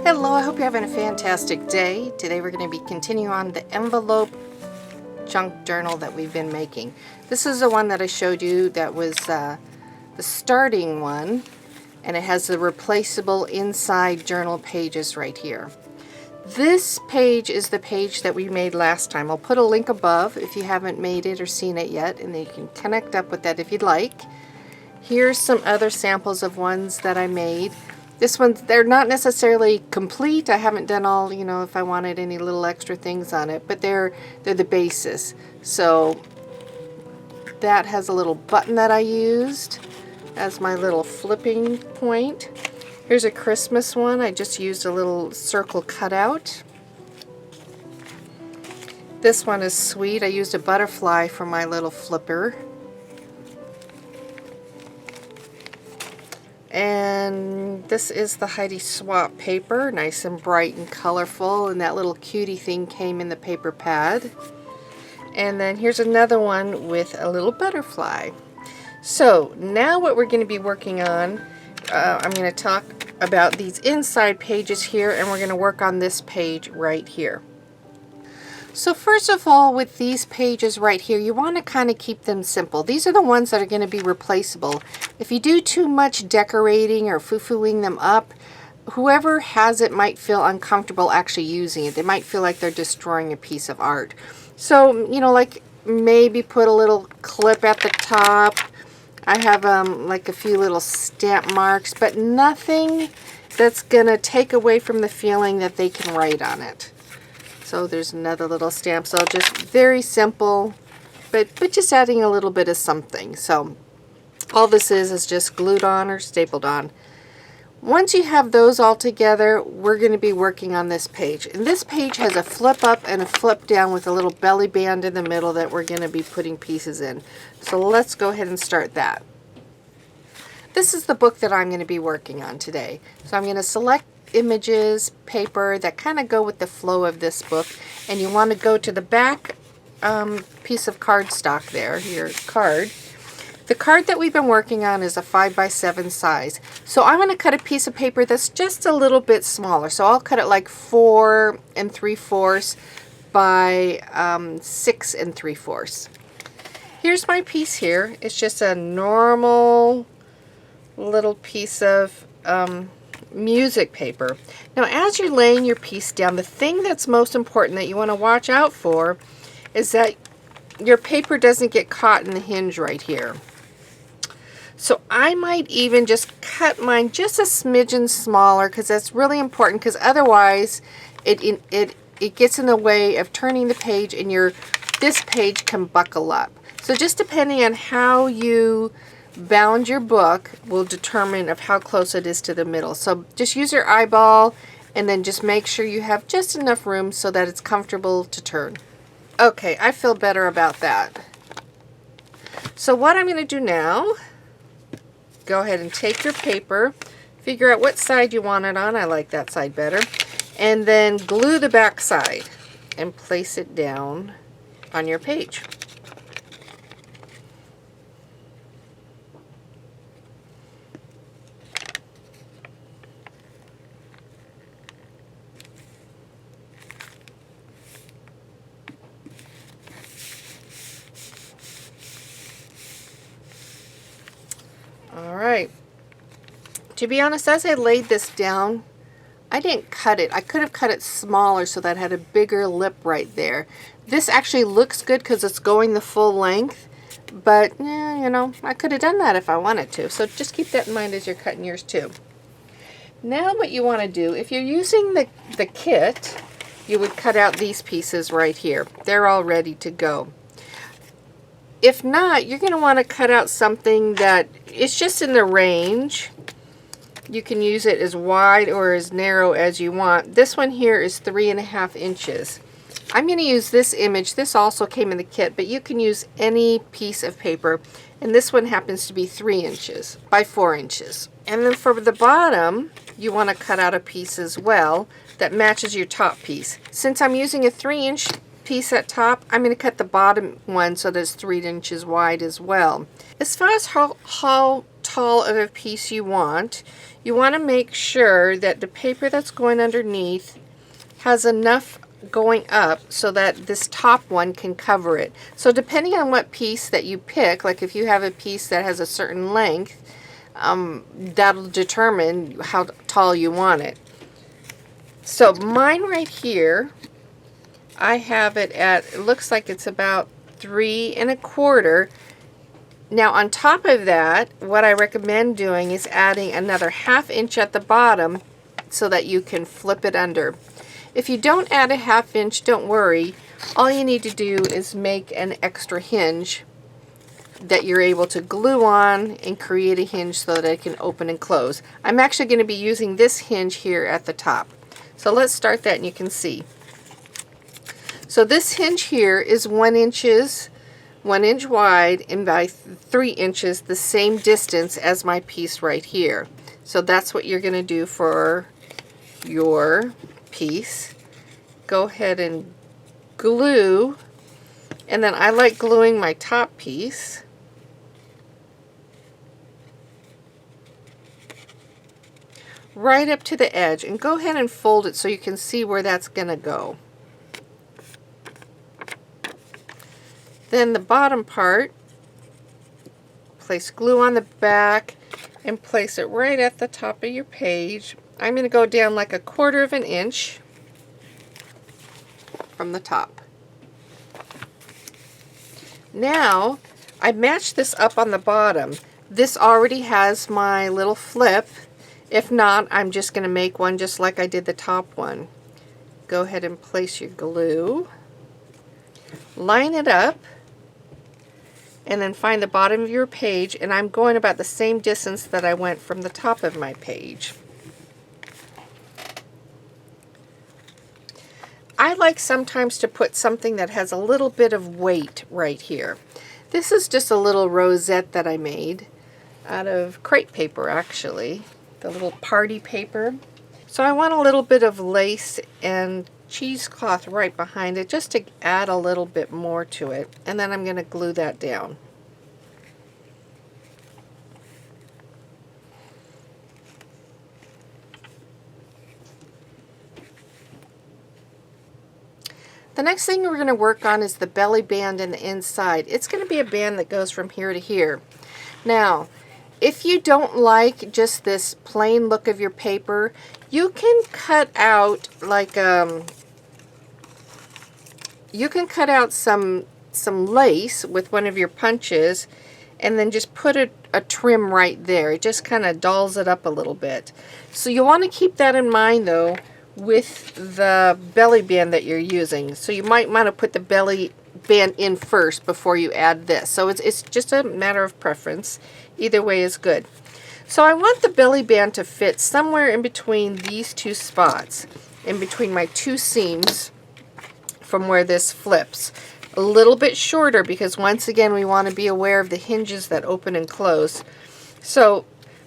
Hello, I hope you're having a fantastic day. Today we're going to be continuing on the envelope junk journal that we've been making. This is the one that I showed you that was the starting one, and it has the replaceable inside journal pages right here. This page is the page that we made last time. I'll put a link above if you haven't made it or seen it yet, and then you can connect up with that if you'd like. Here's some other samples of ones that I made. This one, they're not necessarily complete. I haven't done all, if I wanted any little extra things on it, but they're the basis. So that has a little button that I used as my little flipping point. Here's a Christmas one. I just used a little circle cutout. This one is sweet. I used a butterfly for my little flipper. And this is the Heidi Swap paper, nice and bright and colorful, and that little cutie thing came in the paper pad. And then here's another one with a little butterfly. So now what we're going to be working on, I'm going to talk about these inside pages here, and we're going to work on this page right here. So first of all, with these pages right here, you want to kind of keep them simple. These are the ones that are going to be replaceable. If you do too much decorating or foo-fooing them up, whoever has it might feel uncomfortable actually using it. They might feel like they're destroying a piece of art. So, like maybe put a little clip at the top. I have like a few little stamp marks, but nothing that's going to take away from the feeling that they can write on it. So there's another little stamp. So just very simple, but just adding a little bit of something. So all this is just glued on or stapled on. Once you have those all together, we're going to be working on this page. And this page has a flip up and a flip down with a little belly band in the middle that we're going to be putting pieces in. So let's go ahead and start that. This is the book that I'm going to be working on today. So I'm going to select images, paper that kind of go with the flow of this book, and you want to go to the back piece of cardstock there, your card. The card that we've been working on is a 5x7 size. So I'm going to cut a piece of paper that's just a little bit smaller. So I'll cut it like 4 3/4 by 6 3/4. Here's my piece here. It's just a normal little piece of music paper. Now as you're laying your piece down, the thing that's most important that you want to watch out for is that your paper doesn't get caught in the hinge right here. So I might even just cut mine just a smidgen smaller, because that's really important, because otherwise it gets in the way of turning the page, and this page can buckle up. So just depending on how you bound your book will determine of how close it is to the middle. So just use your eyeball and then just make sure you have just enough room so that it's comfortable to turn. Okay, I feel better about that. So what I'm going to do now, go ahead and take your paper, figure out what side you want it on. I like that side better. And then glue the back side and place it down on your page. Alright, to be honest, as I laid this down, I didn't cut it. I could have cut it smaller so that it had a bigger lip right there. This actually looks good because it's going the full length, but I could have done that if I wanted to. So just keep that in mind as you're cutting yours too. Now what you want to do, if you're using the kit, you would cut out these pieces right here. They're all ready to go. If not, you're going to want to cut out something that it's just in the range. You can use it as wide or as narrow as you want. This one here is 3.5 inches. I'm going to use this image. This also came in the kit, but you can use any piece of paper. And this one happens to be 3 inches by 4 inches. And then for the bottom, you want to cut out a piece as well that matches your top piece. Since I'm using a 3-inch piece at top, I'm going to cut the bottom one so that it's 3 inches wide as well. As far as how tall of a piece you want to make sure that the paper that's going underneath has enough going up so that this top one can cover it. So depending on what piece that you pick, like if you have a piece that has a certain length, that'll determine how tall you want it. So mine right here, I have it at, it looks like it's about 3 1/4. Now on top of that, what I recommend doing is adding another 1/2 inch at the bottom so that you can flip it under. If you don't add a 1/2 inch, don't worry. All you need to do is make an extra hinge that you're able to glue on and create a hinge so that it can open and close. I'm actually going to be using this hinge here at the top. So let's start that and you can see. So this hinge here is 1 inch wide and by 3 inches, the same distance as my piece right here. So that's what you're going to do for your piece. Go ahead and glue, and then I like gluing my top piece. Right up to the edge, and go ahead and fold it so you can see where that's going to go. Then the bottom part, place glue on the back and place it right at the top of your page. I'm going to go down like 1/4 inch from the top. Now I matched this up on the bottom. This already has my little flip. If not, I'm just going to make one just like I did the top one. Go ahead and place your glue, line it up, and then find the bottom of your page, and I'm going about the same distance that I went from the top of my page. I like sometimes to put something that has a little bit of weight right here. This is just a little rosette that I made out of crepe paper, actually, the little party paper. So I want a little bit of lace and cheesecloth right behind it just to add a little bit more to it, and then I'm going to glue that down. The next thing we're going to work on is the belly band and the inside. It's going to be a band that goes from here to here. Now, if you don't like just this plain look of your paper, you can cut out like you can cut out some lace with one of your punches and then just put a trim right there. It just kind of dulls it up a little bit. So you want to keep that in mind though with the belly band that you're using. So you might want to put the belly band in first before you add this. So it's just a matter of preference. Either way is good. So I want the belly band to fit somewhere in between these two spots, in between my two seams from where this flips. A little bit shorter because once again we want to be aware of the hinges that open and close. So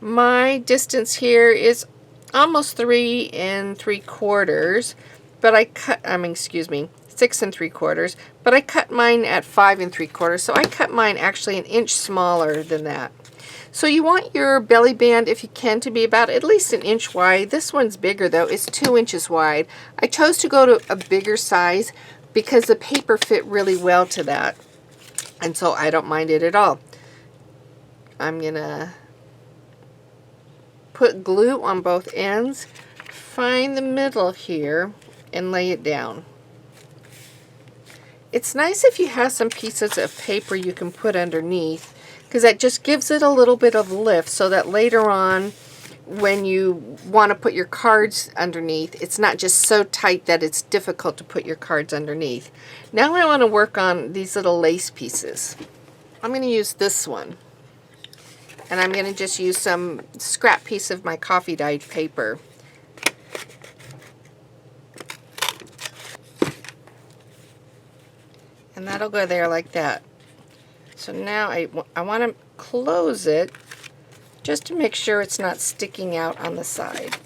my distance here is almost 3 3/4, but I cut, excuse me, 6 3/4, but I cut mine at 5 3/4, so I cut mine actually an inch smaller than that. So you want your belly band, if you can, to be about at least an inch wide. This one's bigger though, it's 2 inches wide. I chose to go to a bigger size because the paper fit really well to that, and so I don't mind it at all. I'm gonna put glue on both ends, find the middle here, and lay it down. It's nice if you have some pieces of paper you can put underneath, because that just gives it a little bit of lift so that later on when you want to put your cards underneath, it's not just so tight that it's difficult to put your cards underneath. Now I want to work on these little lace pieces. I'm going to use this one. And I'm going to just use some scrap piece of my coffee dyed paper. And that'll go there like that. So now I want to close it just to make sure it's not sticking out on the side.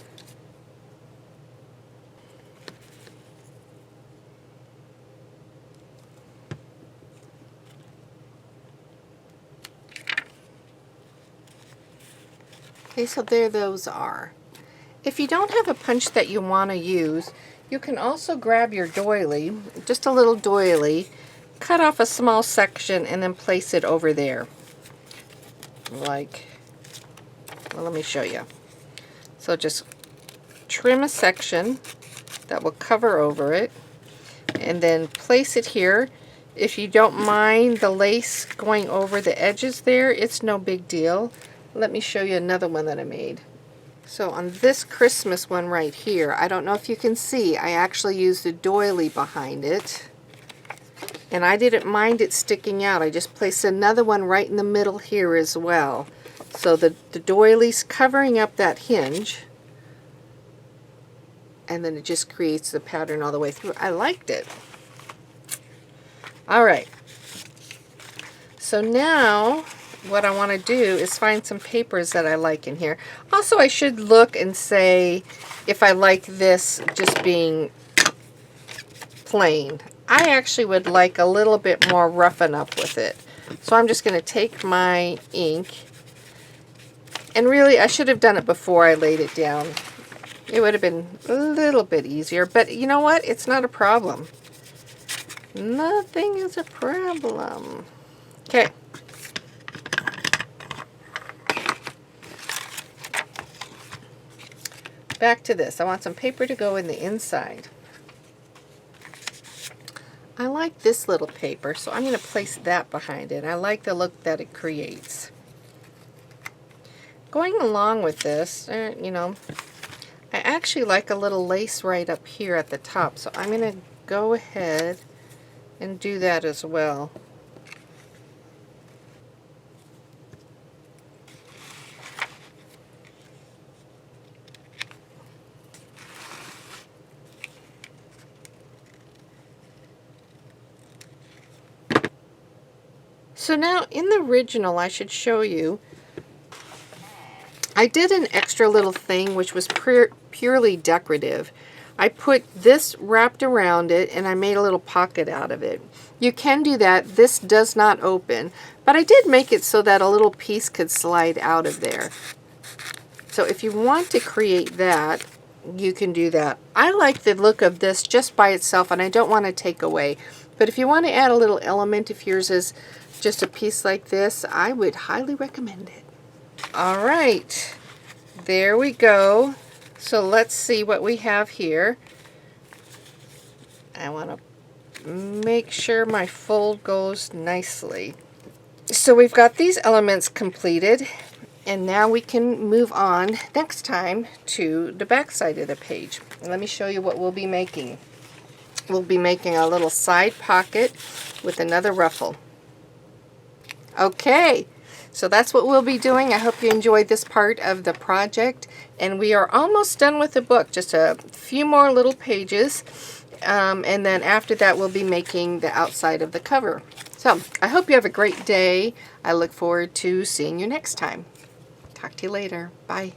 Okay, so there those are. If you don't have a punch that you want to use, you can also grab your doily, just a little doily, cut off a small section and then place it over there. Like, well, let me show you. So just trim a section that will cover over it and then place it here. If you don't mind the lace going over the edges there, it's no big deal. Let me show you another one that I made. So on this Christmas one right here, I don't know if you can see, I actually used a doily behind it. And I didn't mind it sticking out. I just placed another one right in the middle here as well. So the doily's covering up that hinge. And then it just creates the pattern all the way through. I liked it. Alright. So now what I want to do is find some papers that I like in here. Also, I should look and say if I like this just being plain. I actually would like a little bit more roughen up with it. So I'm just going to take my ink, and really I should have done it before I laid it down. It would have been a little bit easier, but you know what? It's not a problem. Nothing is a problem. Okay. Back to this. I want some paper to go in the inside. I like this little paper, so I'm going to place that behind it. I like the look that it creates. Going along with this, you know, I actually like a little lace right up here at the top, so I'm going to go ahead and do that as well. So now in the original, I should show you, I did an extra little thing which was purely decorative. I put this wrapped around it and I made a little pocket out of it. You can do that. This does not open, but I did make it so that a little piece could slide out of there. So if you want to create that, you can do that. I like the look of this just by itself and I don't want to take away. But if you want to add a little element, if yours is just a piece like this, I would highly recommend it. All right, there we go. So let's see what we have here. I want to make sure my fold goes nicely. So we've got these elements completed, and now we can move on next time to the back side of the page. Let me show you what we'll be making. We'll be making a little side pocket with another ruffle. Okay, so that's what we'll be doing. I hope you enjoyed this part of the project, and we are almost done with the book. Just a few more little pages, and then after that we'll be making the outside of the cover. So I hope you have a great day. I look forward to seeing you next time. Talk to you later. Bye.